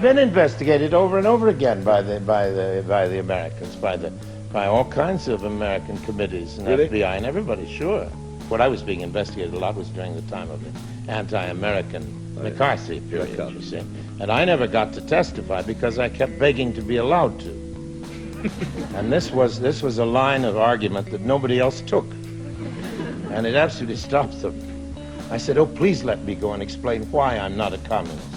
been investigated over and over again by the Americans, by all kinds of American committees and Really? FBI and everybody, sure. What I was being investigated a lot was during the time of the anti-American McCarthy period, you see. And I never got to testify because I kept begging to be allowed to. And this was a line of argument that nobody else took. And it absolutely stopped them. I said, oh, please let me go and explain why I'm not a communist.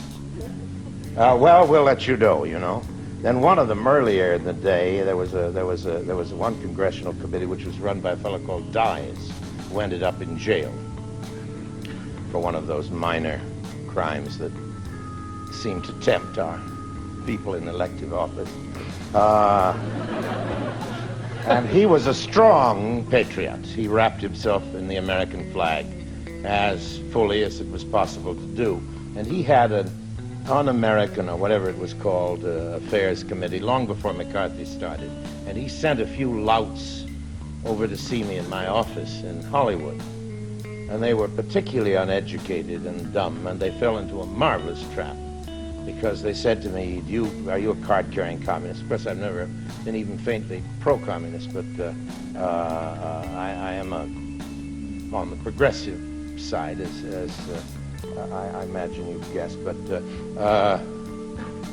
Well, we'll let you know, you know. Then one of them earlier in the day, there was one congressional committee which was run by a fellow called Dyes, who ended up in jail for one of those minor crimes that seem to tempt our people in elective office. And he was a strong patriot. He wrapped himself in the American flag as fully as it was possible to do. And he had an un-American, or whatever it was called, affairs committee long before McCarthy started. And he sent a few louts over to see me in my office in Hollywood. And they were particularly uneducated and dumb, and they fell into a marvelous trap. Because they said to me, are you a card-carrying communist? Of course, I've never been even faintly pro-communist, but I am on the progressive side, as I imagine you've guessed. But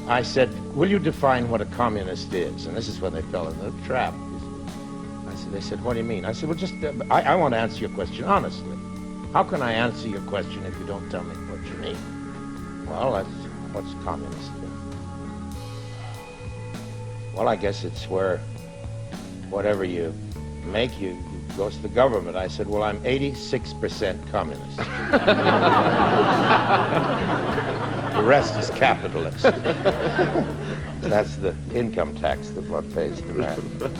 I said, will you define what a communist is? And this is when they fell into the trap. They said, what do you mean? I said, well, just, I want to answer your question honestly. How can I answer your question if you don't tell me what you mean? Well, what's communist? Well, I guess it's where whatever you make, goes to the government. I said, well, I'm 86% communist. The rest is capitalist. That's the income tax that one pays to America.